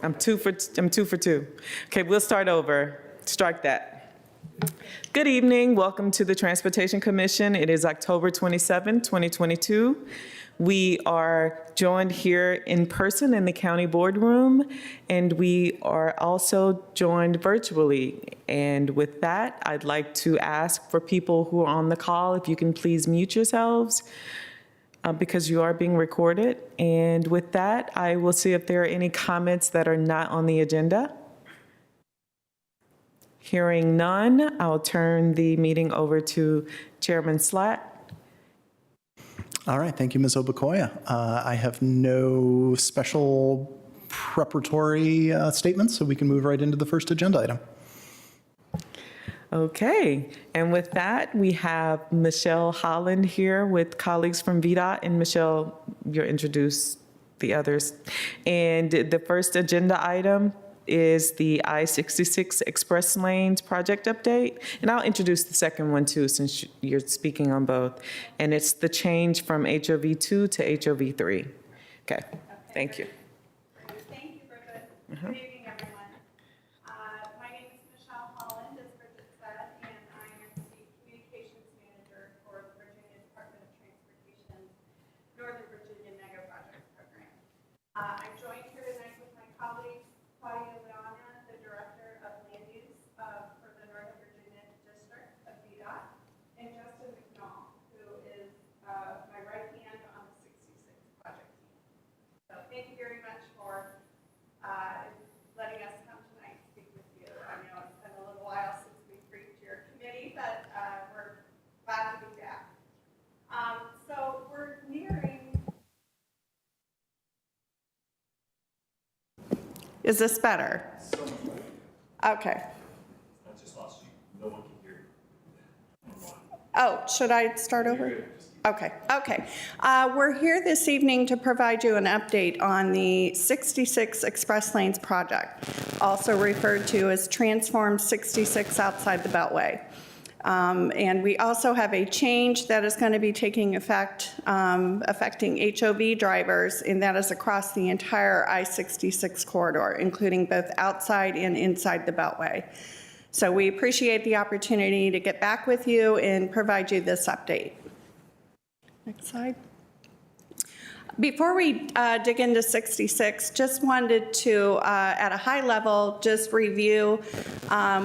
I'm two for two. Okay, we'll start over. Strike that. Good evening. Welcome to the Transportation Commission. It is October 27, 2022. We are joined here in person in the county boardroom, and we are also joined virtually. And with that, I'd like to ask for people who are on the call, if you can please mute yourselves because you are being recorded. And with that, I will see if there are any comments that are not on the agenda. Hearing none, I'll turn the meeting over to Chairman Slatt. All right, thank you, Ms. Obukoya. I have no special preparatory statements, so we can move right into the first agenda item. Okay, and with that, we have Michelle Holland here with colleagues from VDOT, and Michelle, you'll introduce the others. And the first agenda item is the I-66 Express Lanes project update. And I'll introduce the second one too, since you're speaking on both. And it's the change from HOV 2 to HOV 3. Okay, thank you. Thank you, Bridget. Good evening, everyone. My name is Michelle Holland, as Bridget said, and I am the Communications Manager for the Virginia Department of Transportation's Northern Virginia Mega Projects Program. I'm joined here tonight with my colleagues, Claudia Leona, the Director of Land Use for the Northern Virginia District of VDOT, and Justin McNall, who is my right hand on the 66 project team. So thank you very much for letting us come tonight and speak with you. I know it's been a little while since we briefed your committee, but we're glad to be back. So we're nearing. Is this better? Okay. I just lost you. No one can hear you. Oh, should I start over? Okay. We're here this evening to provide you an update on the 66 Express Lanes project, also referred to as Transform 66 outside the Beltway. And we also have a change that is going to be taking effect, affecting HOV drivers, and that is across the entire I-66 corridor, including both outside and inside the Beltway. So we appreciate the opportunity to get back with you and provide you this update. Next slide. Before we dig into 66, just wanted to, at a high level, just review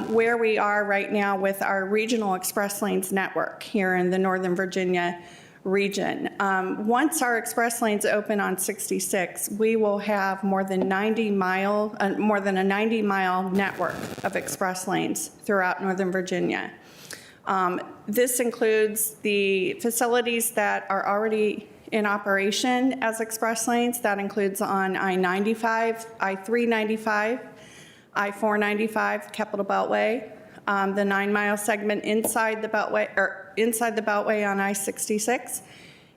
where we are right now with our regional express lanes network here in the Northern Virginia region. Once our express lanes open on 66, we will have more than a 90-mile network of express lanes throughout Northern Virginia. This includes the facilities that are already in operation as express lanes. That includes on I-95, I-395, I-495, Capital Beltway, the 9-mile segment inside the Beltway on I-66,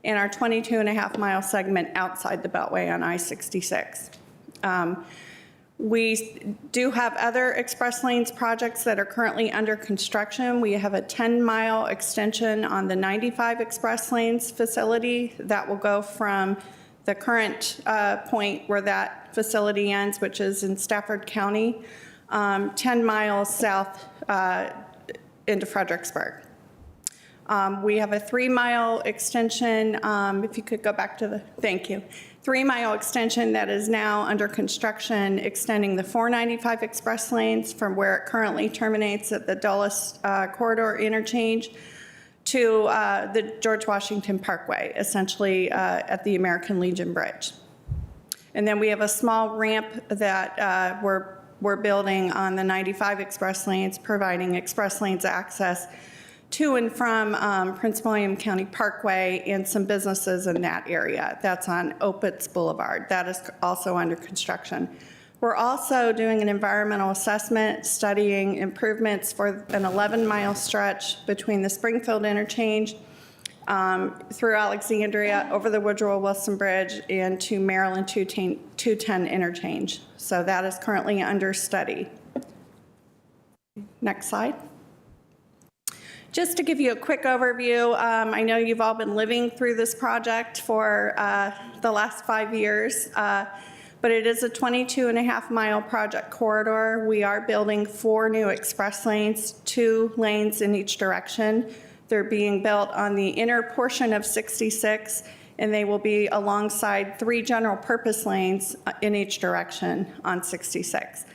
and our 22.5-mile segment outside the Beltway on I-66. We do have other express lanes projects that are currently under construction. We have a 10-mile extension on the 95 express lanes facility that will go from the current point where that facility ends, which is in Stafford County, 10 miles south into Fredericksburg. We have a 3-mile extension, if you could go back to the, thank you. 3-mile extension that is now under construction, extending the 495 express lanes from where it currently terminates at the Dulles Corridor interchange to the George Washington Parkway, essentially at the American Legion Bridge. And then we have a small ramp that we're building on the 95 express lanes, providing express lanes access to and from Prince William County Parkway and some businesses in that area. That's on Opitz Boulevard. That is also under construction. We're also doing an environmental assessment, studying improvements for an 11-mile stretch between the Springfield interchange through Alexandria, over the Woodrow Wilson Bridge, and to Maryland 210 interchange. So that is currently under study. Next slide. Just to give you a quick overview, I know you've all been living through this project for the last 5 years, but it is a 22.5-mile project corridor. We are building 4 new express lanes, 2 lanes in each direction. They're being built on the inner portion of 66, and they will be alongside 3 general purpose lanes in each direction on 66.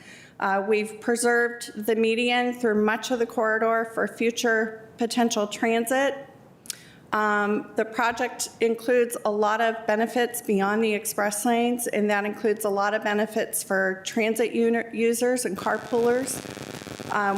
We've preserved the median through much of the corridor for future potential transit. The project includes a lot of benefits beyond the express lanes, and that includes a lot of benefits for transit users and carpoolers.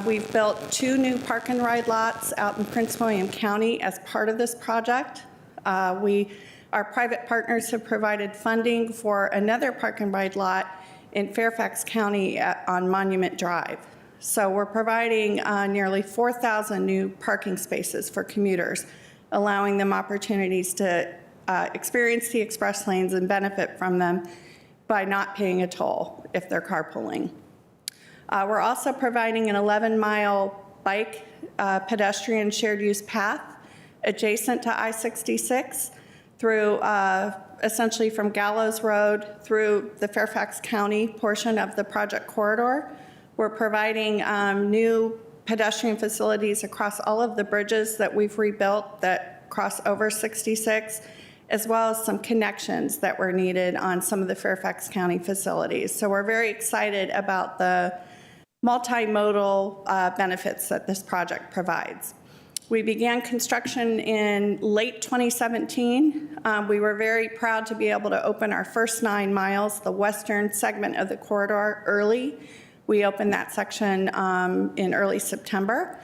We've built 2 new park and ride lots out in Prince William County as part of this project. Our private partners have provided funding for another park and ride lot in Fairfax County on Monument Drive. So we're providing nearly 4,000 new parking spaces for commuters, allowing them opportunities to experience the express lanes and benefit from them by not paying a toll if they're carpooling. We're also providing an 11-mile bike pedestrian shared use path adjacent to I-66 through essentially from Gallows Road through the Fairfax County portion of the project corridor. We're providing new pedestrian facilities across all of the bridges that we've rebuilt that cross over 66, as well as some connections that were needed on some of the Fairfax County facilities. So we're very excited about the multimodal benefits that this project provides. We began construction in late 2017. We were very proud to be able to open our first 9 miles, the western segment of the corridor, early. We opened that section in early September.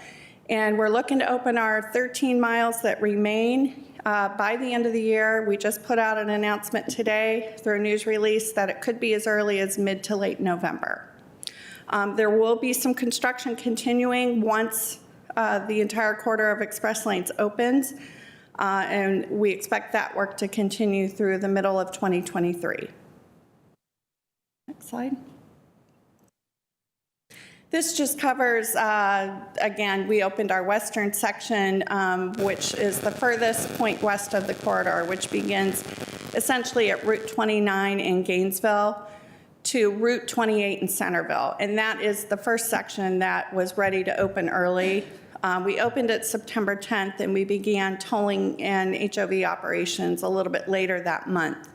And we're looking to open our 13 miles that remain by the end of the year. We just put out an announcement today through a news release that it could be as early as mid to late November. There will be some construction continuing once the entire corridor of express lanes opens, and we expect that work to continue through the middle of 2023. Next slide. This just covers, again, we opened our western section, which is the furthest point west of the corridor, which begins essentially at Route 29 in Gainesville to Route 28 in Centerville. And that is the first section that was ready to open early. We opened it September 10th, and we began tolling and HOV operations a little bit later that month.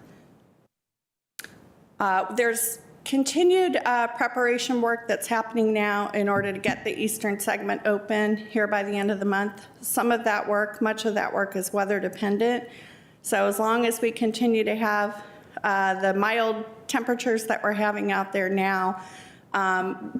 There's continued preparation work that's happening now in order to get the eastern segment open here by the end of the month. Some of that work, much of that work is weather dependent. So as long as we continue to have the mild temperatures that we're having out there now,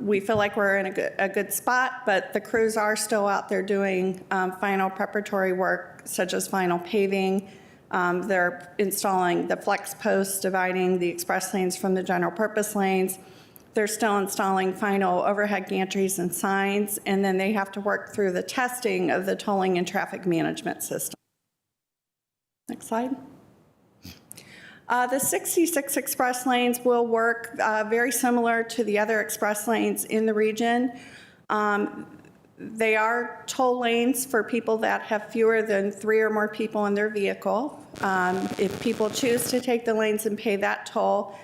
we feel like we're in a good spot, but the crews are still out there doing final preparatory work, such as final paving. They're installing the flex posts, dividing the express lanes from the general purpose lanes. They're still installing final overhead gantries and signs, and then they have to work through the testing of the tolling and traffic management system. Next slide. The 66 express lanes will work very similar to the other express lanes in the region. They are toll lanes for people that have fewer than 3 or more people in their vehicle. If people choose to take the lanes and pay that toll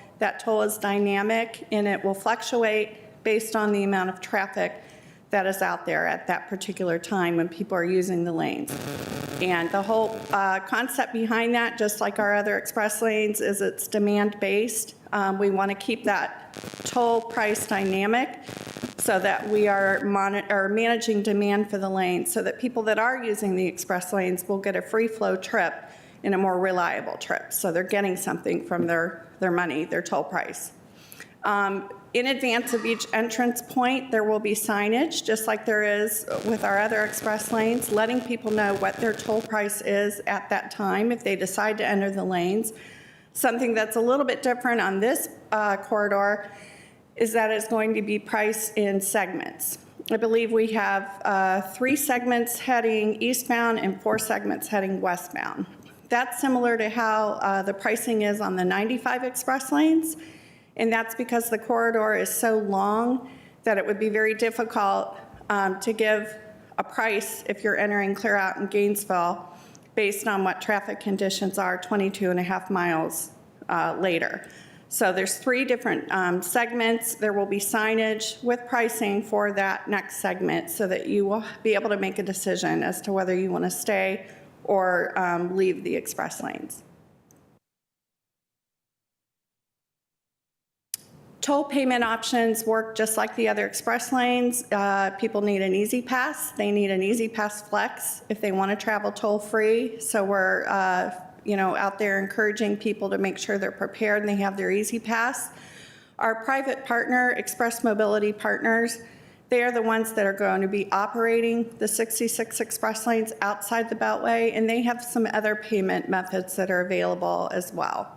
is dynamic, and it will fluctuate based on the amount of traffic that is out there at that particular time when people are using the lanes. And the whole concept behind that, just like our other express lanes, is it's demand-based. We want to keep that toll price dynamic so that we are managing demand for the lanes so that people that are using the express lanes will get a free flow trip and a more reliable trip. So they're getting something from their money, their toll price. In advance of each entrance point, there will be signage, just like there is with our other express lanes, letting people know what their toll price is at that time if they decide to enter the lanes. Something that's a little bit different on this corridor is that it's going to be priced in segments. I believe we have 3 segments heading eastbound and 4 segments heading westbound. That's similar to how the pricing is on the 95 express lanes. And that's because the corridor is so long that it would be very difficult to give a price if you're entering clear out in Gainesville based on what traffic conditions are 22.5 miles later. So there's 3 different segments. There will be signage with pricing for that next segment so that you will be able to make a decision as to whether you want to stay or leave the express lanes. Toll payment options work just like the other express lanes. People need an Easy Pass. They need an Easy Pass Flex if they want to travel toll-free. So we're out there encouraging people to make sure they're prepared and they have their Easy Pass. Our private partner, Express Mobility Partners, they are the ones that are going to be operating the 66 express lanes outside the Beltway, and they have some other payment methods that are available as well.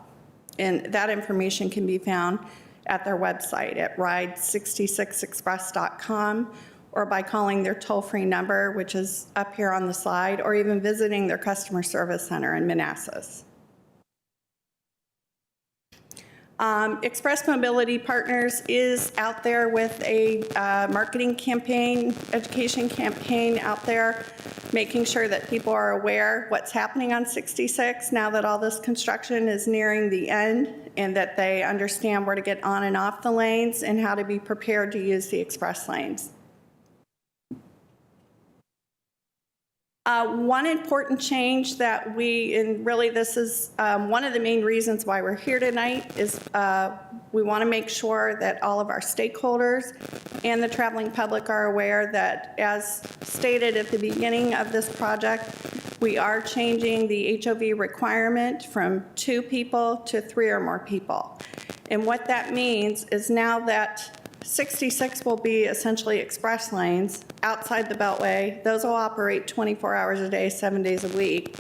And that information can be found at their website at ride66express.com, or by calling their toll-free number, which is up here on the slide, or even visiting their customer service center in Manassas. Express Mobility Partners is out there with a marketing campaign, education campaign out there, making sure that people are aware what's happening on 66 now that all this construction is nearing the end, and that they understand where to get on and off the lanes and how to be prepared to use the express lanes. One important change that and really this is one of the main reasons why we're here tonight, is we want to make sure that all of our stakeholders and the traveling public are aware that, as stated at the beginning of this project, we are changing the HOV requirement from 2 people to 3 or more people. And what that means is now that 66 will be essentially express lanes outside the Beltway. Those will operate 24 hours a day, 7 days a week.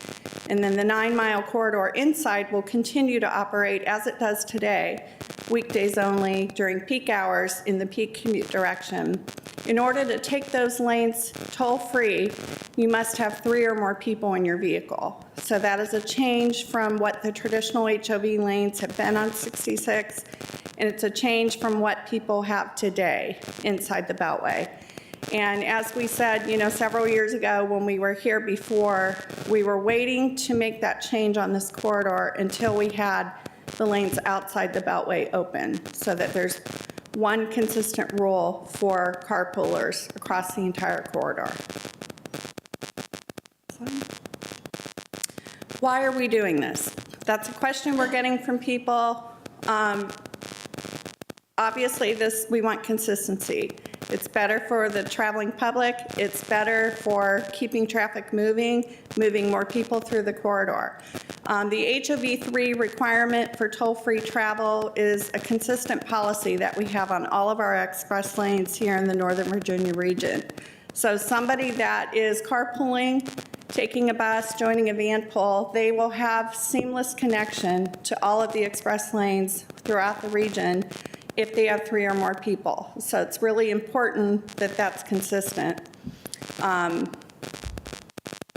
And then the 9-mile corridor inside will continue to operate as it does today, weekdays only, during peak hours in the peak commute direction. In order to take those lanes toll-free, you must have 3 or more people in your vehicle. So that is a change from what the traditional HOV lanes have been on 66, and it's a change from what people have today inside the Beltway. And as we said, several years ago when we were here before, we were waiting to make that change on this corridor until we had the lanes outside the Beltway open, so that there's one consistent rule for carpoolers across the entire corridor. Why are we doing this? That's a question we're getting from people. Obviously, we want consistency. It's better for the traveling public. It's better for keeping traffic moving more people through the corridor. The HOV3 requirement for toll-free travel is a consistent policy that we have on all of our express lanes here in the Northern Virginia region. So somebody that is carpooling, taking a bus, joining a van pool, they will have seamless connection to all of the express lanes throughout the region if they have 3 or more people. So it's really important that that's consistent. And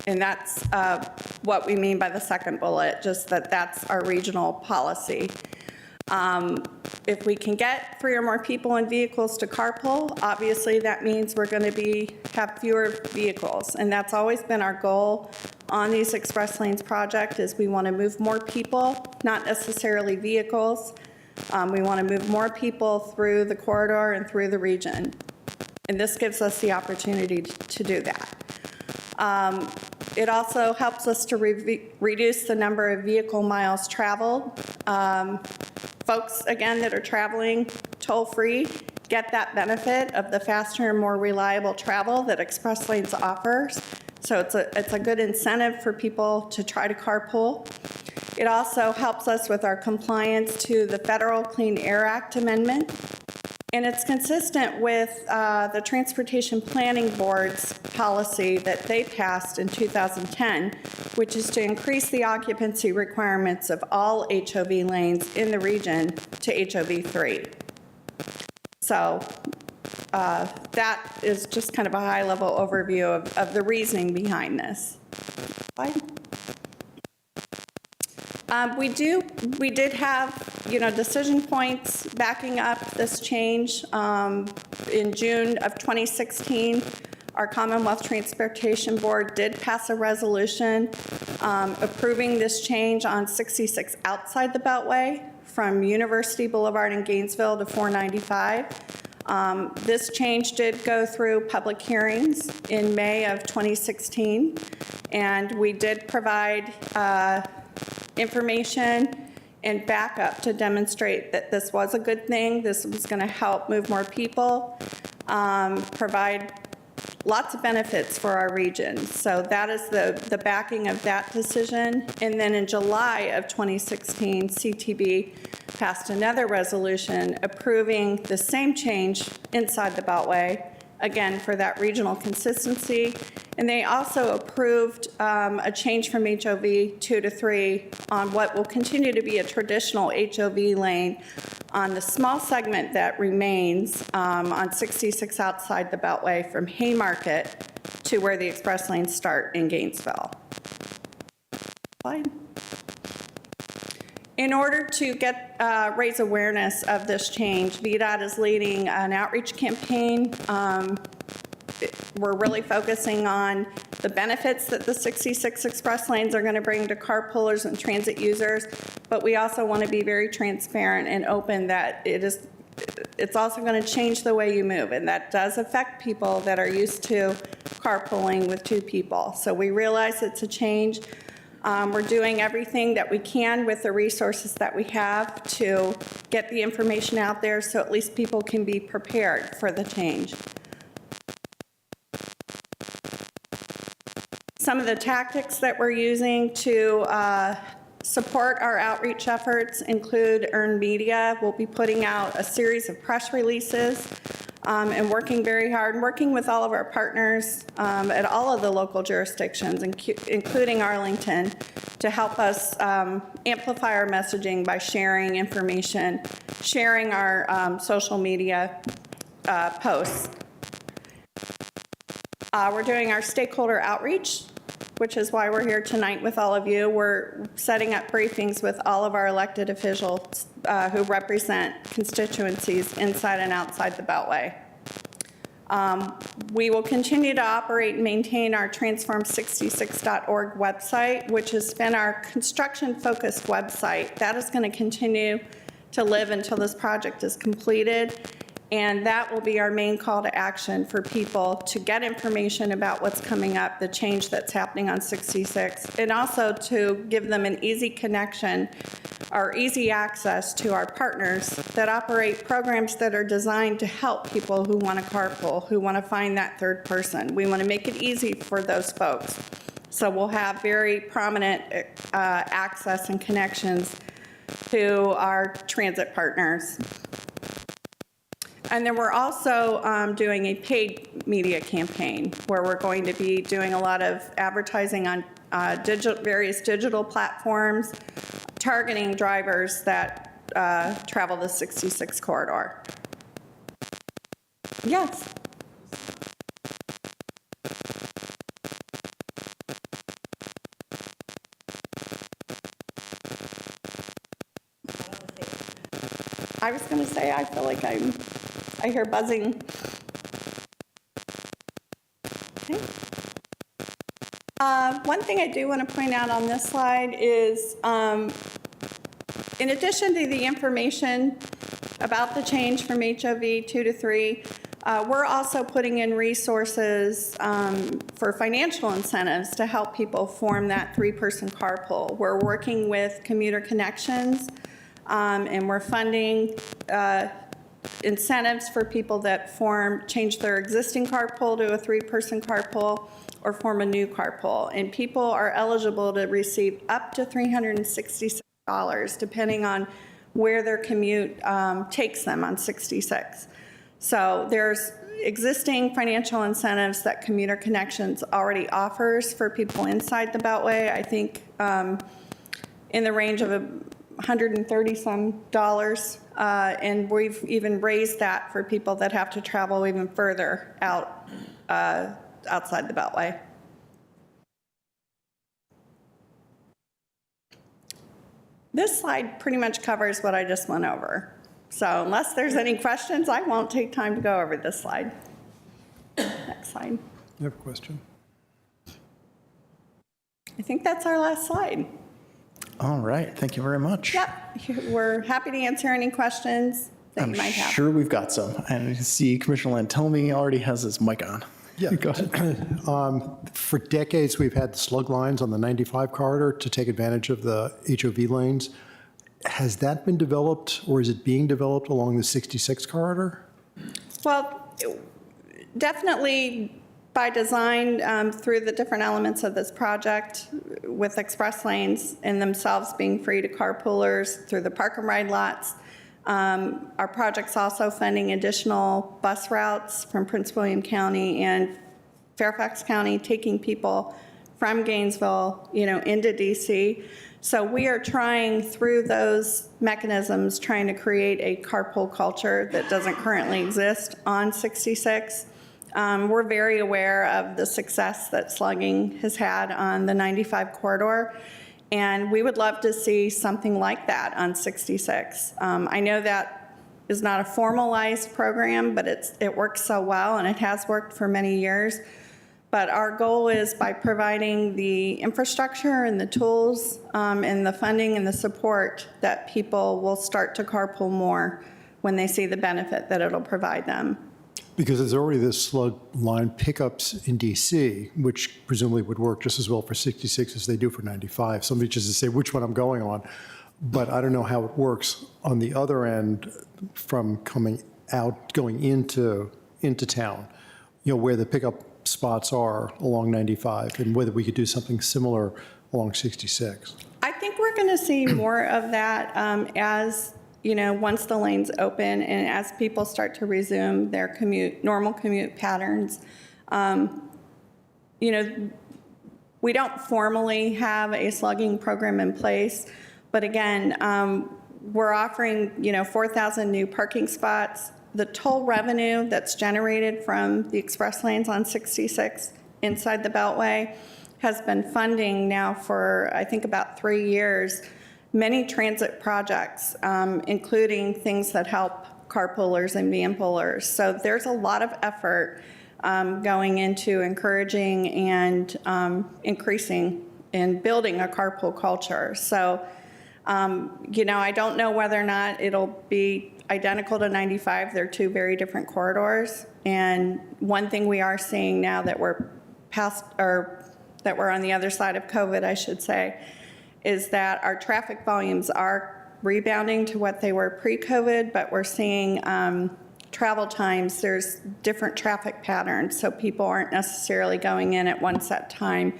that's what we mean by the second bullet, just that that's our regional policy. If we can get 3 or more people in vehicles to carpool, obviously that means we're going to have fewer vehicles. And that's always been our goal on these express lanes project, is we want to move more people, not necessarily vehicles. We want to move more people through the corridor and through the region. And this gives us the opportunity to do that. It also helps us to reduce the number of vehicle miles traveled. Folks, again, that are traveling toll-free get that benefit of the faster and more reliable travel that express lanes offers. So it's a good incentive for people to try to carpool. It also helps us with our compliance to the Federal Clean Air Act amendment. And it's consistent with the Transportation Planning Board's policy that they passed in 2010, which is to increase the occupancy requirements of all HOV lanes in the region to HOV3. So that is just kind of a high-level overview of the reasoning behind this. Slide. We did have, decision points backing up this change. In June of 2016, our Commonwealth Transportation Board did pass a resolution approving this change on 66 outside the Beltway from University Boulevard in Gainesville to 495. This change did go through public hearings in May of 2016, and we did provide information and backup to demonstrate that this was a good thing. This was going to help move more people, provide lots of benefits for our region. So that is the backing of that decision. And then in July of 2016, CTB passed another resolution approving the same change inside the Beltway, again, for that regional consistency. And they also approved a change from HOV 2 to 3 on what will continue to be a traditional HOV lane on the small segment that remains on 66 outside the Beltway from Haymarket to where the express lanes start in Gainesville. Slide. In order to raise awareness of this change, VDOT is leading an outreach campaign. We're really focusing on the benefits that the 66 express lanes are going to bring to carpoolers and transit users, but we also want to be very transparent and open that it's also going to change the way you move, and that does affect people that are used to carpooling with 2 people. So we realize it's a change. We're doing everything that we can with the resources that we have to get the information out there so at least people can be prepared for the change. Some of the tactics that we're using to support our outreach efforts include earned media. We'll be putting out a series of press releases and working very hard, and working with all of our partners at all of the local jurisdictions, including Arlington, to help us amplify our messaging by sharing information, sharing our social media posts. We're doing our stakeholder outreach, which is why we're here tonight with all of you. We're setting up briefings with all of our elected officials who represent constituencies inside and outside the Beltway. We will continue to operate and maintain our transform66.org website, which has been our construction-focused website. That is going to continue to live until this project is completed. And that will be our main call to action for people to get information about what's coming up, the change that's happening on 66, and also to give them an easy connection or easy access to our partners that operate programs that are designed to help people who want to carpool, who want to find that third person. We want to make it easy for those folks. So we'll have very prominent access and connections to our transit partners. And then we're also doing a paid media campaign where we're going to be doing a lot of advertising on various digital platforms, targeting drivers that travel the 66 corridor. Yes. I was going to say, I feel like I hear buzzing. Okay. One thing I do want to point out on this slide is, in addition to the information about the change from HOV 2 to 3, we're also putting in resources for financial incentives to help people form that 3-person carpool. We're working with Commuter Connections, and we're funding incentives for people that change their existing carpool to a 3-person carpool or form a new carpool. And people are eligible to receive up to $366 depending on where their commute takes them on 66. So there's existing financial incentives that Commuter Connections already offers for people inside the Beltway. I think in the range of $130-some, and we've even raised that for people that have to travel even further outside the Beltway. This slide pretty much covers what I just went over. So unless there's any questions, I won't take time to go over this slide. Next slide. You have a question? I think that's our last slide. All right, thank you very much. Yep, we're happy to answer any questions that I'm you might have. sure we've got some. And I see Commissioner Lantelmi already has his mic on. Yeah. Go ahead. For decades, we've had slug lines on the 95 corridor to take advantage of the HOV lanes. Has that been developed, or is it being developed along the 66 corridor? Well, definitely by design, through the different elements of this project, with express lanes in themselves being free to carpoolers through the park and ride lots. Our project's also funding additional bus routes from Prince William County and Fairfax County, taking people from Gainesville, into DC. So we are trying through those mechanisms, trying to create a carpool culture that doesn't currently exist on 66. We're very aware of the success that slugging has had on the 95 corridor, and we would love to see something like that on 66. I know that is not a formalized program, but it works so well, and it has worked for many years. But our goal is, by providing the infrastructure and the tools and the funding and the support, that people will start to carpool more when they see the benefit that it'll provide them. Because there's already this slug line pickups in DC, which presumably would work just as well for 66 as they do for 95. Somebody just to say which one I'm going on, but I don't know how it works on the other end from coming out, going into town, where the pickup spots are along 95, and whether we could do something similar along 66. I think we're going to see more of that as, once the lanes open and as people start to resume their normal commute patterns. We don't formally have a slugging program in place, but again, we're offering, 4,000 new parking spots. The toll revenue that's generated from the express lanes on 66 inside the Beltway has been funding now for, I think, about 3 years, many transit projects, including things that help carpoolers and van pullers. So there's a lot of effort going into encouraging and increasing and building a carpool culture. So, I don't know whether or not it'll be identical to 95. They're two very different corridors. And one thing we are seeing now that we're that we're on the other side of COVID, I should say, is that our traffic volumes are rebounding to what they were pre-COVID, but we're seeing travel times, there's different traffic patterns, so people aren't necessarily going in at one set time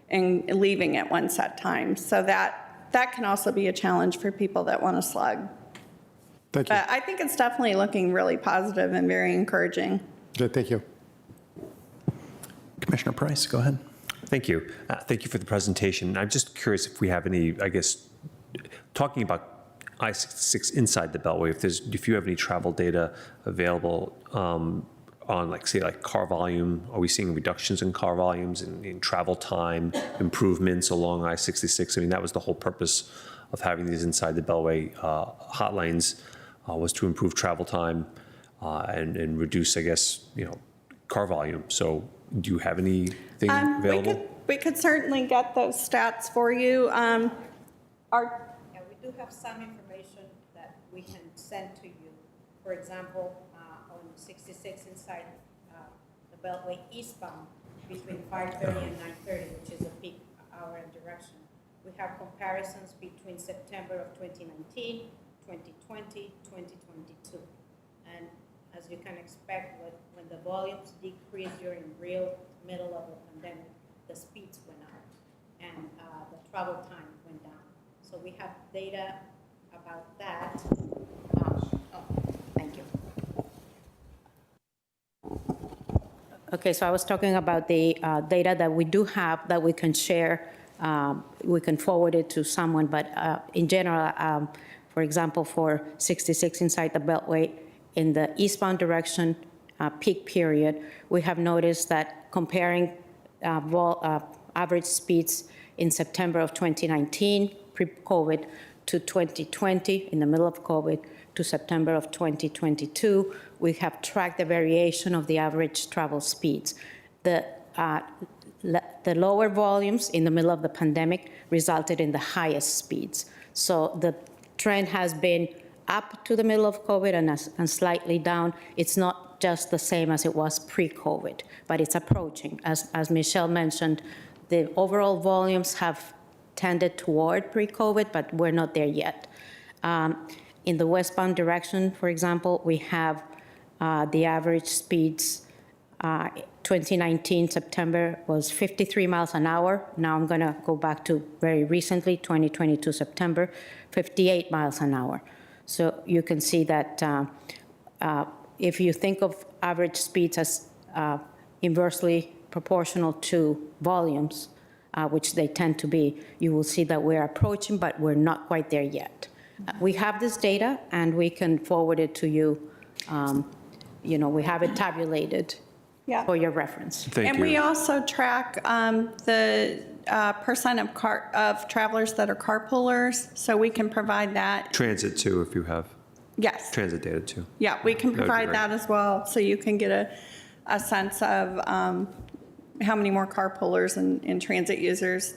and leaving at one set time. So that can also be a challenge for people that want to slug. Thank you. But I think it's definitely looking really positive and very encouraging. Good, thank you. Commissioner Price, go ahead. Thank you. Thank you for the presentation. I'm just curious if we have any, talking about I-66 inside the Beltway, if you have any travel data available on, say, car volume. Are we seeing reductions in car volumes and in travel time, improvements along I-66? I mean, that was the whole purpose of having these inside the Beltway hot lanes, was to improve travel time and reduce, car volume. So do you have anything available? We could certainly get those stats for you. Yeah, we do have some information that we can send to you. For example, on 66 inside the Beltway eastbound between 5:30 and 9:30, which is a peak hour and direction. We have comparisons between September of 2019, 2020, 2022. And as you can expect, when the volumes decrease during real middle of the pandemic, the speeds went up and the travel time went down. So we have data about that. Thank you. Okay, so I was talking about the data that we do have that we can share. We can forward it to someone, but in general, for example, for 66 inside the Beltway, in the eastbound direction peak period, we have noticed that comparing average speeds in September of 2019, pre-COVID, to 2020, in the middle of COVID, to September of 2022, we have tracked the variation of the average travel speeds. The the lower volumes in the middle of the pandemic resulted in the highest speeds. So the trend has been up to the middle of COVID and slightly down. It's not just the same as it was pre-COVID, but it's approaching. As Michelle mentioned, the overall volumes have tended toward pre-COVID, but we're not there yet. In the westbound direction, for example, we have the average speeds. 2019 September was 53 miles an hour. Now I'm going to go back to very recently, 2022 September, 58 miles an hour. So you can see that if you think of average speeds as inversely proportional to volumes, which they tend to be, you will see that we're approaching, but we're not quite there yet. We have this data, and we can forward it to you. We have it tabulated for your reference. Thank And you. we also track the percent of travelers that are carpoolers, so we can provide that. Transit too, if you have Yes. transit data too. Yeah, we can That'd be provide great. that as well, so you can get a sense of how many more carpoolers and transit users,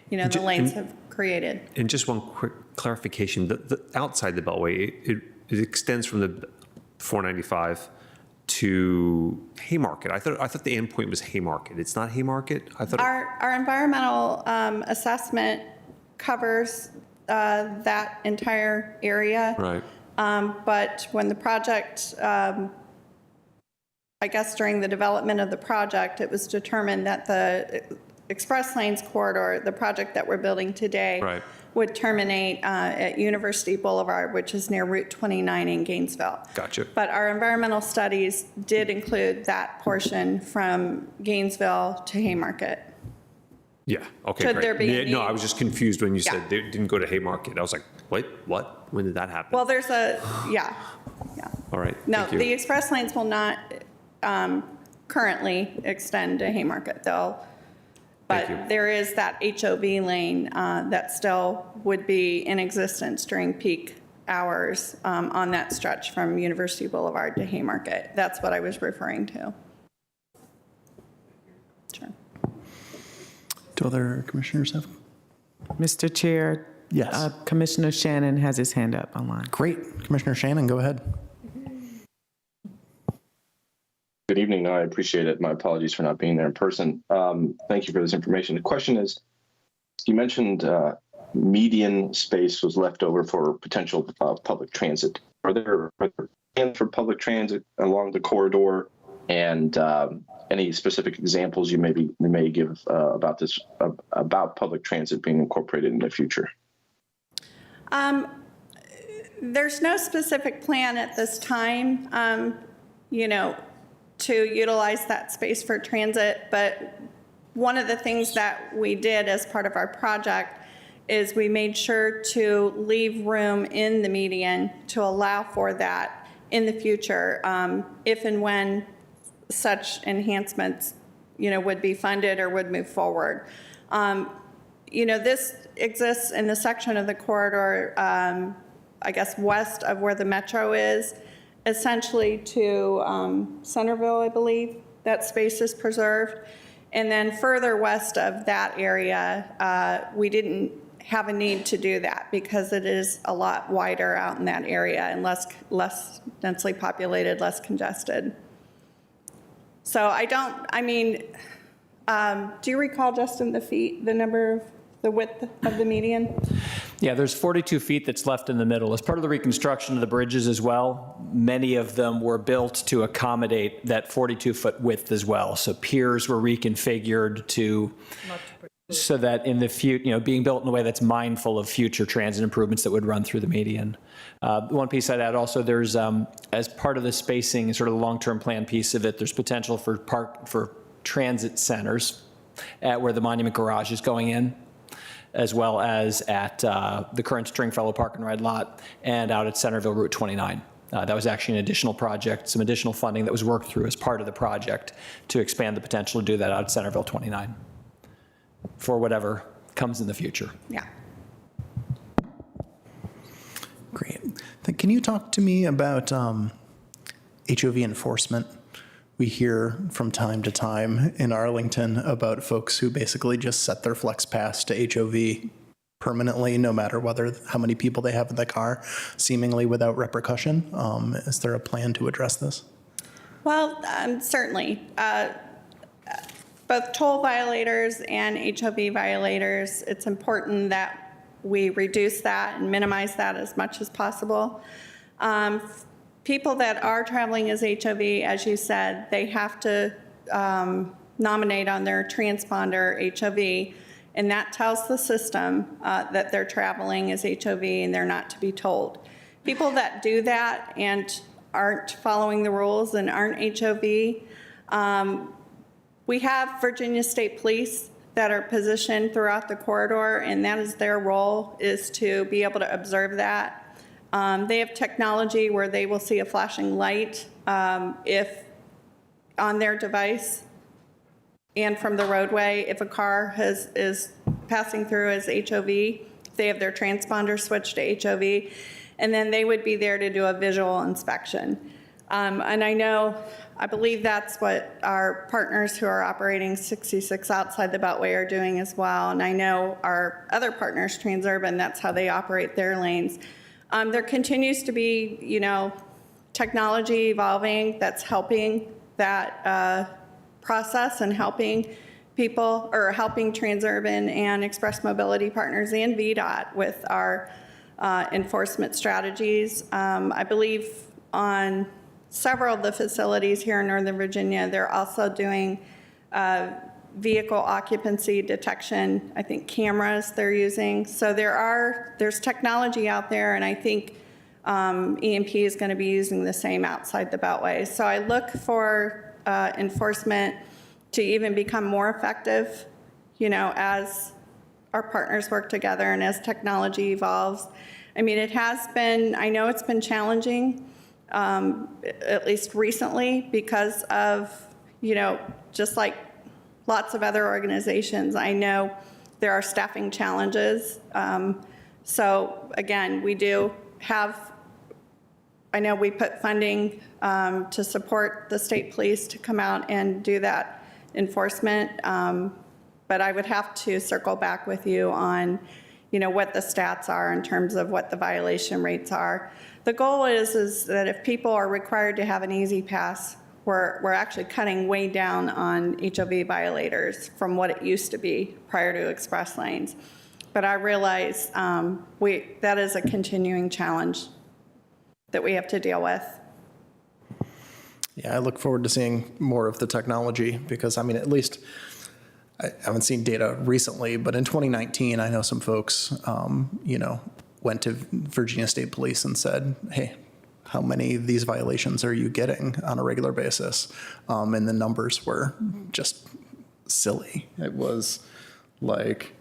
the lanes have created. And just one quick clarification, the outside the Beltway, it extends from the 495 to Haymarket. I thought the end point was Haymarket. It's not Haymarket? I thought. Our environmental assessment covers that entire area. Right. But when the project, I guess during the development of the project, it was determined that the Express Lanes corridor, the project that we're building today, Right. would terminate at University Boulevard, which is near Route 29 in Gainesville. Gotcha. But our environmental studies did include that portion from Gainesville to Haymarket. Yeah, okay, Could great. there be a No, need? I was just confused when you said Yeah. they didn't go to Haymarket. I was like, wait, what? When did that happen? Well, there's yeah. All right, No, thank you. the express lanes will not currently extend to Haymarket, though. Thank you. But there is that HOV lane that still would be in existence during peak hours on that stretch from University Boulevard to Haymarket. That's what I was referring to. Sure. Do other commissioners have? Mr. Chair. Yes. Commissioner Shannon has his hand up online. Great. Commissioner Shannon, go ahead. Good evening. No, I appreciate it. My apologies for not being there in person. Thank you for this information. The question is, you mentioned median space was left over for potential public transit. Are there plans for public transit along the corridor, and any specific examples you may give about this about public transit being incorporated in the future? There's no specific plan at this time, to utilize that space for transit, but one of the things that we did as part of our project is we made sure to leave room in the median to allow for that in the future, if and when such enhancements, would be funded or would move forward. This exists in the section of the corridor, I guess, west of where the metro is, essentially to Centerville, I believe. That space is preserved. And then further west of that area, we didn't have a need to do that because it is a lot wider out in that area and less densely populated, less congested. So do you recall, Justin, the width of the median? Yeah, there's 42 feet that's left in the middle. As part of the reconstruction of the bridges as well, many of them were built to accommodate that 42-foot width as well. So piers were reconfigured so that in the future, being built in a way that's mindful of future transit improvements that would run through the median. One piece I'd add also, there's, as part of the spacing, sort of the long-term plan piece of it, there's potential for transit centers at where the Monument Garage is going in, as well as at the current Stringfellow Park and Ride lot and out at Centerville Route 29. That was actually an additional project, some additional funding that was worked through as part of the project to expand the potential to do that out at Centerville 29 for whatever comes in the future. Yeah. Great. Can you talk to me about HOV enforcement we hear from time to time in Arlington about folks who basically just set their flex pass to HOV permanently, no matter how many people they have in the car, seemingly without repercussion. Is there a plan to address this? Well, certainly. Both toll violators and HOV violators, it's important that we reduce that and minimize that as much as possible. People that are traveling as HOV, as you said, they have to nominate on their transponder HOV, and that tells the system that they're traveling as HOV and they're not to be tolled. People that do that and aren't following the rules and aren't HOV, we have Virginia State Police that are positioned throughout the corridor, and that is their role, is to be able to observe that. They have technology where they will see a flashing light if on their device and from the roadway if a car is passing through as HOV. They have their transponder switched to HOV, and then they would be there to do a visual inspection. And I believe that's what our partners who are operating 66 outside the Beltway are doing as well. And I know our other partners, Transurban, that's how they operate their lanes. There continues to be, technology evolving that's helping that process and helping people, or helping Transurban and Express Mobility Partners and VDOT with our enforcement strategies. I believe on several of the facilities here in Northern Virginia, they're also doing vehicle occupancy detection, I think cameras they're using. So there's technology out there, and I think EMP is going to be using the same outside the Beltway. So I look for enforcement to even become more effective, as our partners work together and as technology evolves. I mean, I know it's been challenging, at least recently, because of, just like lots of other organizations, I know there are staffing challenges. So again, I know we put funding to support the state police to come out and do that enforcement, but I would have to circle back with you on, what the stats are in terms of what the violation rates are. The goal is that if people are required to have an easy pass, we're actually cutting way down on HOV violators from what it used to be prior to express lanes. But I realize that is a continuing challenge that we have to deal with. Yeah, I look forward to seeing more of the technology because, at least I haven't seen data recently, but in 2019, I know some folks, went to Virginia State Police and said, hey, how many of these violations are you getting on a regular basis? And the numbers were just silly. It was like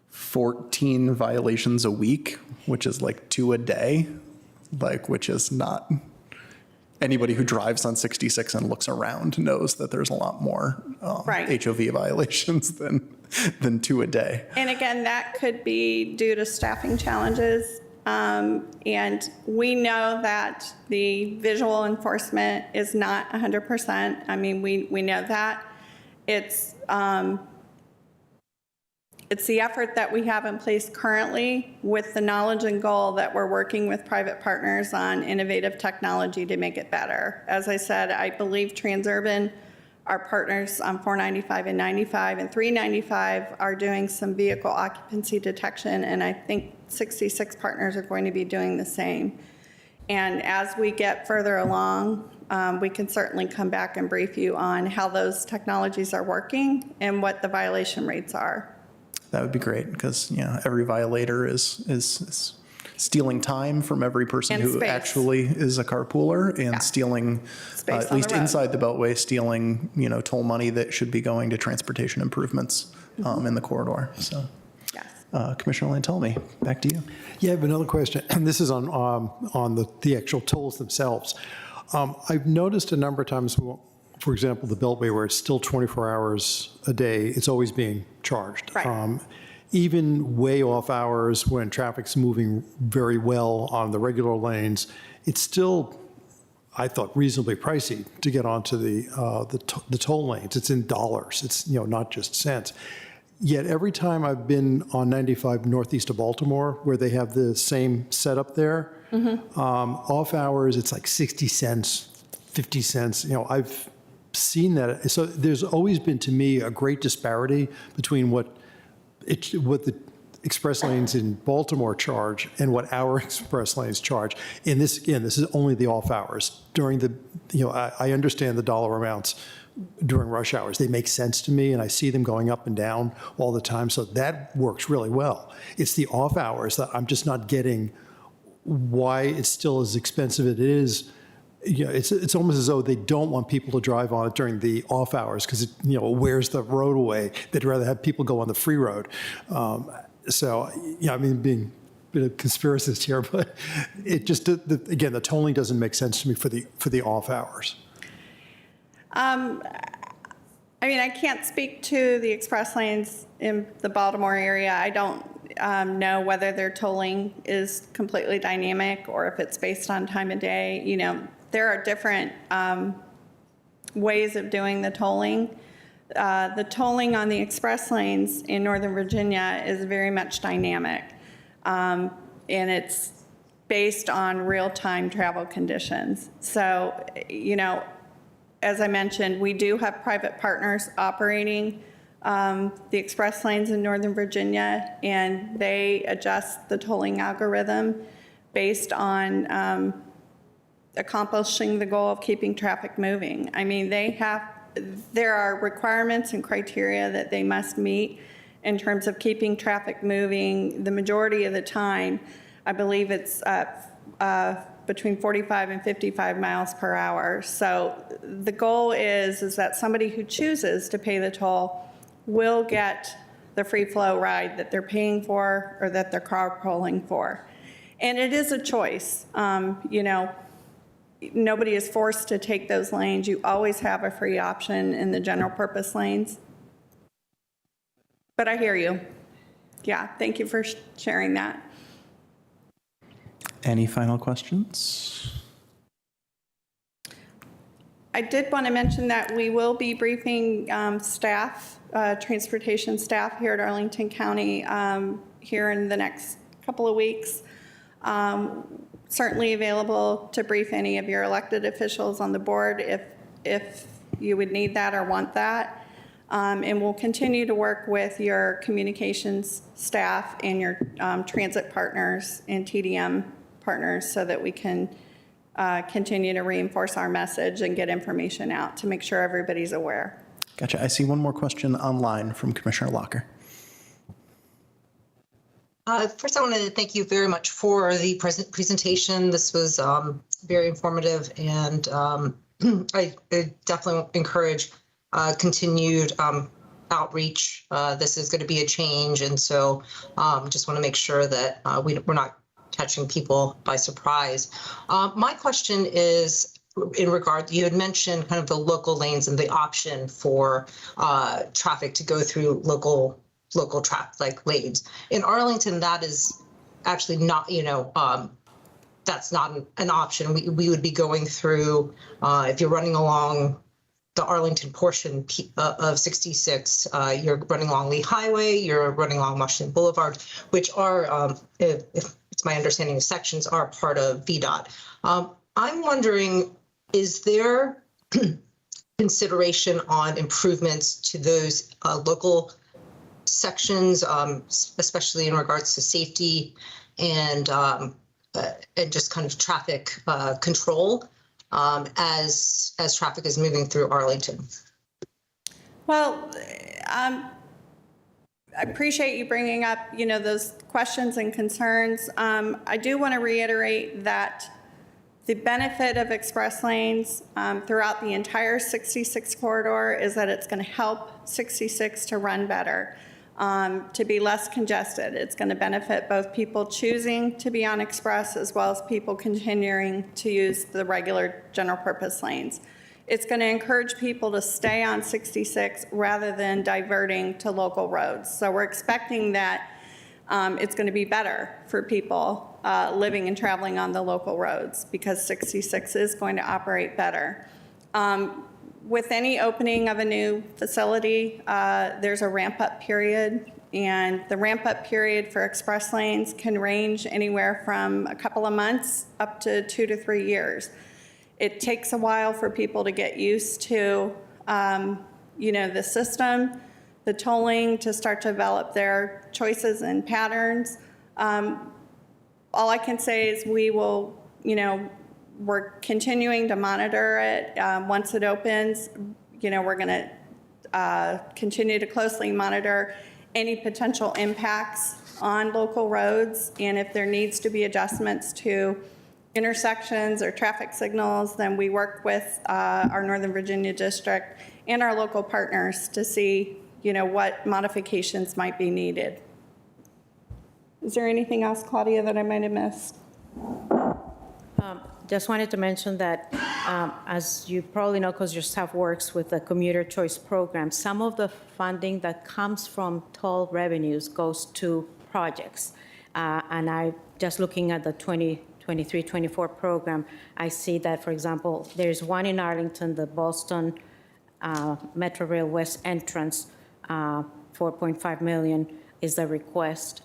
14 violations a week, which is like 2 a day, which is not, anybody who drives on 66 and looks around knows that there's a lot more Right. HOV violations than 2 a day. And again, that could be due to staffing challenges. And we know that the visual enforcement is not 100%. We know that. It's the effort that we have in place currently with the knowledge and goal that we're working with private partners on innovative technology to make it better. As I said, I believe Transurban, our partners on 495 and 95 and 395 are doing some vehicle occupancy detection, and I think 66 partners are going to be doing the same. And as we get further along, we can certainly come back and brief you on how those technologies are working and what the violation rates are. That would be great because every violator is stealing time from every person And who space. actually is a carpooler and stealing, Space at on least the road. inside the Beltway, stealing toll money that should be going to transportation improvements in the corridor. So, Yes. Commissioner Lantelmi, back to you. Yeah, I have another question, and this is on the actual tolls themselves. I've noticed a number of times, for example, the Beltway, where it's still 24 hours a day, it's always being charged. Right. Even way off hours when traffic's moving very well on the regular lanes, it's still I thought, reasonably pricey to get onto the toll lanes. It's in dollars. It's, not just cents. Yet every time I've been on 95 northeast of Baltimore, where they have the same setup there, off hours, it's like 60 cents, 50 cents. I've seen that. So there's always been, to me, a great disparity between what the express lanes in Baltimore charge and what our express lanes charge. And this, again, this is only the off hours. During the, I understand the dollar amounts during rush hours. They make sense to me, and I see them going up and down all the time. So that works really well. It's the off hours that I'm just not getting why it's still as expensive as it is. It's almost as though they don't want people to drive on it during the off hours because it wears the road away. They'd rather have people go on the free road. So, being a bit of conspiracist here, but it just, again, the tolling doesn't make sense to me for the off hours. I can't speak to the express lanes in the Baltimore area. I don't know whether their tolling is completely dynamic or if it's based on time of day. There are different ways of doing the tolling. The tolling on the express lanes in Northern Virginia is very much dynamic, and it's based on real-time travel conditions. So, as I mentioned, we do have private partners operating the express lanes in Northern Virginia, and they adjust the tolling algorithm based on accomplishing the goal of keeping traffic moving. There are requirements and criteria that they must meet in terms of keeping traffic moving. The majority of the time, I believe it's between 45 and 55 miles per hour. So the goal is that somebody who chooses to pay the toll will get the free flow ride that they're paying for or that they're carpooling for. And it is a choice. Nobody is forced to take those lanes. You always have a free option in the general purpose lanes. But I hear you. Yeah, thank you for sharing that. Any final questions? I did want to mention that we will be briefing staff, transportation staff here at Arlington County here in the next couple of weeks. Certainly available to brief any of your elected officials on the board if you would need that or want that. And we'll continue to work with your communications staff and your transit partners and TDM partners so that we can continue to reinforce our message and get information out to make sure everybody's aware. Gotcha. I see one more question online from Commissioner Locker. First, I wanted to thank you very much for the presentation. This was very informative, and I definitely encourage continued outreach. This is going to be a change, and so just want to make sure that we're not catching people by surprise. My question is in regard, you had mentioned kind of the local lanes and the option for traffic to go through local traffic like lanes. In Arlington, that is actually not, that's not an option. We would be going through, if you're running along the Arlington portion of 66, you're running along Lee Highway, you're running along Washington Boulevard, which are, if it's my understanding, sections are part of VDOT. I'm wondering, is there consideration on improvements to those local sections, especially in regards to safety and just kind of traffic control as traffic is moving through Arlington? Well, I appreciate you bringing up, those questions and concerns. I do want to reiterate that the benefit of express lanes throughout the entire 66 corridor is that it's going to help 66 to run better, to be less congested. It's going to benefit both people choosing to be on express as well as people continuing to use the regular general purpose lanes. It's going to encourage people to stay on 66 rather than diverting to local roads. So we're expecting that it's going to be better for people living and traveling on the local roads, because 66 is going to operate better. With any opening of a new facility, there's a ramp-up period, and the ramp-up period for express lanes can range anywhere from a couple of months up to 2 to 3 years. It takes a while for people to get used to, the system, the tolling, to start to develop their choices and patterns. All I can say is we will, we're continuing to monitor it. Once it opens, we're going to continue to closely monitor any potential impacts on local roads. And if there needs to be adjustments to intersections or traffic signals, then we work with our Northern Virginia district and our local partners to see, what modifications might be needed. Is there anything else, Claudia, that I might have missed? Just wanted to mention that, as you probably know, because your staff works with the Commuter Choice Program, some of the funding that comes from toll revenues goes to projects. And I, just looking at the 2023-24 program, I see that, for example, there's one in Arlington, the Boston Metro Rail West entrance, 4.5 million is the request.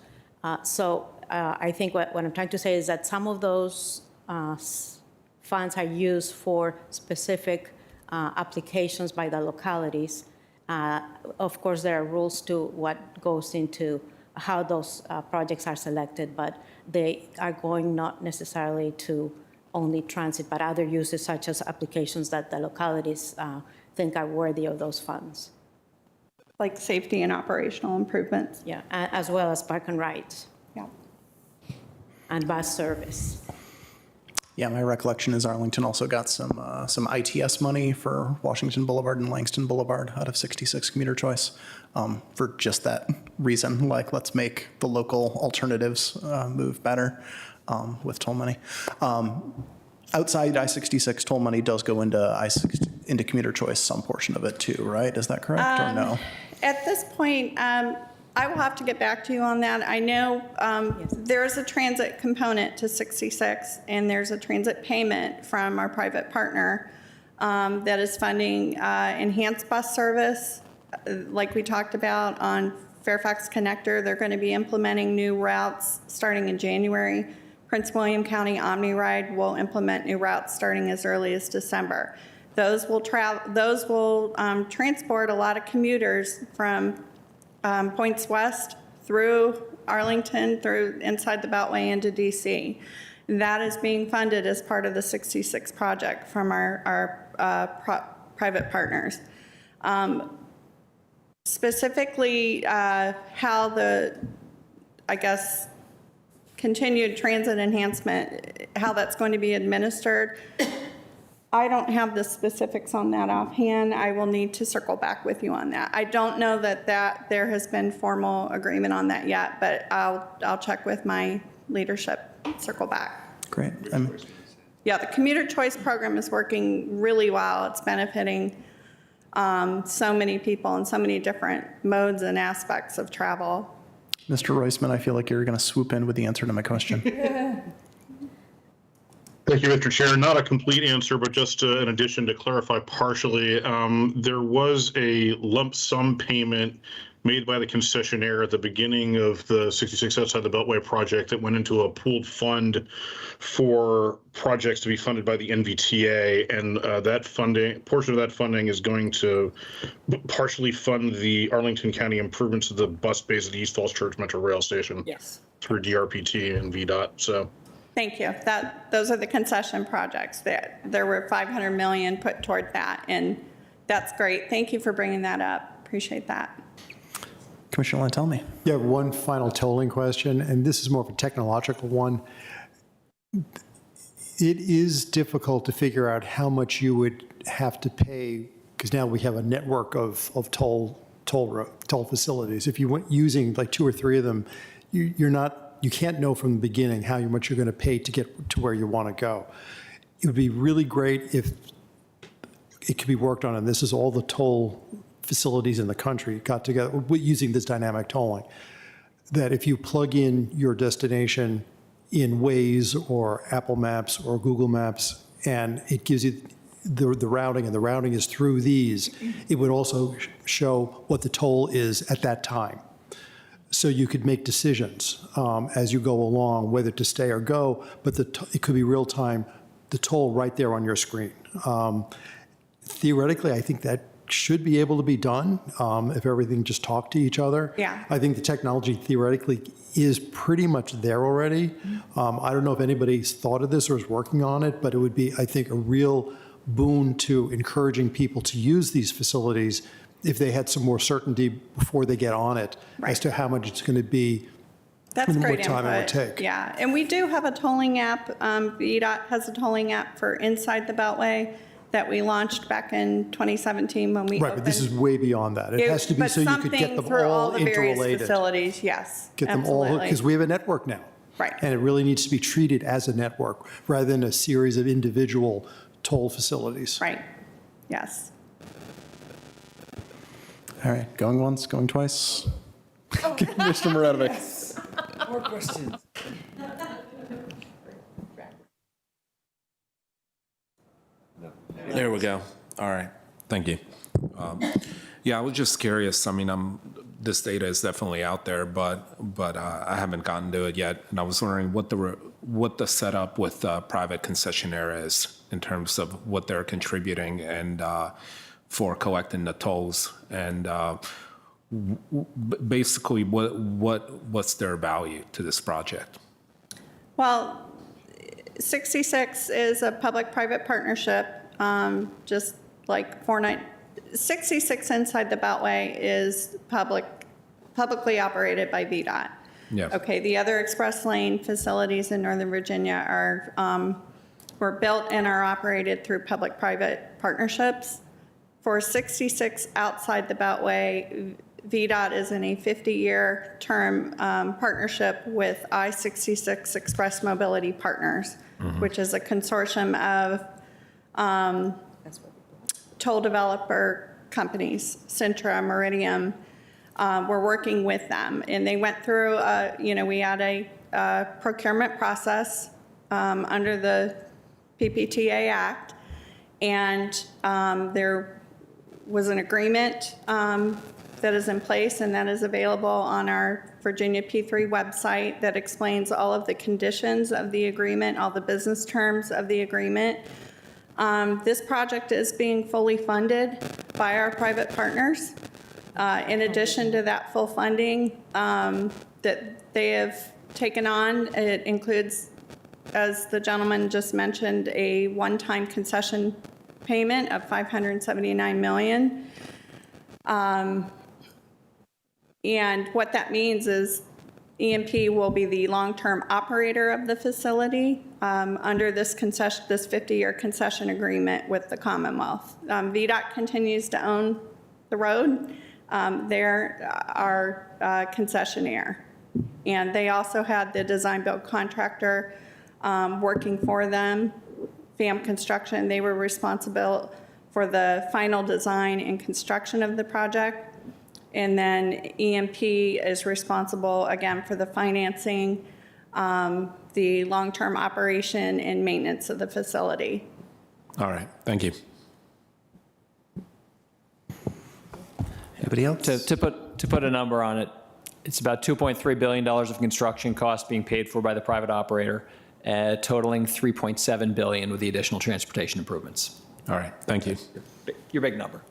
So I think what I'm trying to say is that some of those funds are used for specific applications by the localities. Of course, there are rules to what goes into how those projects are selected, but they are going not necessarily to only transit, but other uses such as applications that the localities think are worthy of those funds. Like safety and operational improvements? Yeah, as well as park and rides. Yeah. And bus service. Yeah, my recollection is Arlington also got some ITS money for Washington Boulevard and Langston Boulevard out of 66 Commuter Choice, for just that reason. Like, let's make the local alternatives move better with toll money. Outside I-66, toll money does go into Commuter Choice, some portion of it too, right? Is that correct or no? At this point, I will have to get back to you on that. I know there is a transit component to 66, and there's a transit payment from our private partner that is funding enhanced bus service. Like we talked about on Fairfax Connector, they're going to be implementing new routes starting in January. Prince William County OmniRide will implement new routes starting as early as December. Those will transport a lot of commuters from points west through Arlington, through inside the Beltway into DC. And that is being funded as part of the 66 project from our private partners. Specifically, how the, continued transit enhancement, how that's going to be administered, I don't have the specifics on that offhand. I will need to circle back with you on that. I don't know that there has been formal agreement on that yet, but I'll check with my leadership, circle back. Great. Yeah, the Commuter Choice Program is working really well. It's benefiting so many people in so many different modes and aspects of travel. Mr. Roisman, I feel like you're going to swoop in with the answer to my question. Thank you, Mr. Chair. Not a complete answer, but just in addition to clarify partially, there was a lump sum payment made by the concessionaire at the beginning of the 66 Outside the Beltway project that went into a pooled fund for projects to be funded by the NVTA, and that funding, portion of that funding is going to partially fund the Arlington County improvements of the bus base at the East Falls Church Metro Rail Station. Yes. Through DRPT and VDOT. So. Thank you. Those are the concession projects. There were $500 million put toward that, and that's great. Thank you for bringing that up. Appreciate that. Commissioner Lynn, tell me. Yeah, one final tolling question, and this is more of a technological one. It is difficult to figure out how much you would have to pay, because now we have a network of toll facilities. If you went using like 2 or 3 of them, you can't know from the beginning how much you're going to pay to get to where you want to go. It would be really great if it could be worked on, and this is all the toll facilities in the country got together using this dynamic tolling, that if you plug in your destination, in Waze or Apple Maps or Google Maps, and it gives you the routing, and the routing is through these. It would also show what the toll is at that time. So you could make decisions as you go along, whether to stay or go, but it could be real time, the toll right there on your screen. Theoretically, I think that should be able to be done if everything just talked to each other. Yeah. I think the technology theoretically is pretty much there already. I don't know if anybody's thought of this or is working on it, but it would be, I think, a real boon to encouraging people to use these facilities if they had some more certainty before they get on it as to how much it's going to be. That's and great what time input. it would take. Yeah, and we do have a tolling app. VDOT has a tolling app for inside the Beltway that we launched back in 2017 when we Right, opened. but this is way beyond that. It has to be But so you could get something them for all the various interrelated. facilities, yes, Get them all, absolutely. because we have a network now. Right. And it really needs to be treated as a network rather than a series of individual toll facilities. Right, yes. All right, going once, going twice. Mr. Maratovic. More questions. There we go. All right. Thank you. Yeah, I was just curious. I mean, this data is definitely out there, but I haven't gotten to it yet. And I was wondering what the setup with private concessionaire is in terms of what they're contributing and for collecting the tolls, and basically what's their value to this project? Well, 66 is a public-private partnership, just like 66 inside the Beltway is publicly operated by VDOT. Yeah. Okay, the other express lane facilities in Northern Virginia were built and are operated through public-private partnerships. For 66 outside the Beltway, VDOT is in a 50-year term partnership with I-66 Express Mobility Partners, which is a consortium of toll developer companies, Centra, Meridian. We're working with them, and they went through, we had a procurement process under the PPTA Act, and there was an agreement that is in place, and that is available on our Virginia P3 website that explains all of the conditions of the agreement, all the business terms of the agreement. This project is being fully funded by our private partners. In addition to that full funding that they have taken on, it includes, as the gentleman just mentioned, a one-time concession payment of $579 million. And what that means is EMP will be the long-term operator of the facility under this 50-year concession agreement with the Commonwealth. VDOT continues to own the road. They're our concessionaire. And they also had the design-build contractor working for them, FAM Construction. They were responsible for the final design and construction of the project. And then EMP is responsible, again, for the financing, the long-term operation and maintenance of the facility. All right. Thank you. Anybody else? To put a number on it, it's about $2.3 billion of construction costs being paid for by the private operator, totaling $3.7 billion with the additional transportation improvements. All right. Thank you. Your big number.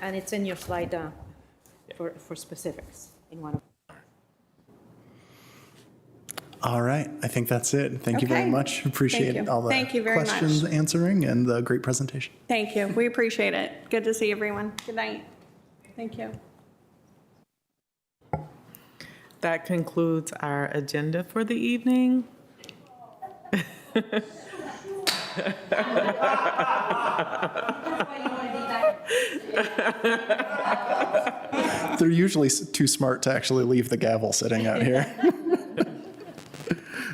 And it's in your slide for specifics in one of. All right, I think that's it. Thank you very Okay. much. Appreciate Thank you. all the Thank you very much. questions answering and the great presentation. Thank you. We appreciate it. Good to see everyone. Good night. Thank you. That concludes our agenda for the evening. They're usually too smart to actually leave the gavel sitting out here.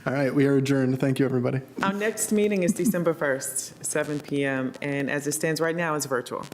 All right, we are adjourned. Thank you, everybody. Our next meeting is December 1st, 7 p.m., and as it stands right now, it's virtual.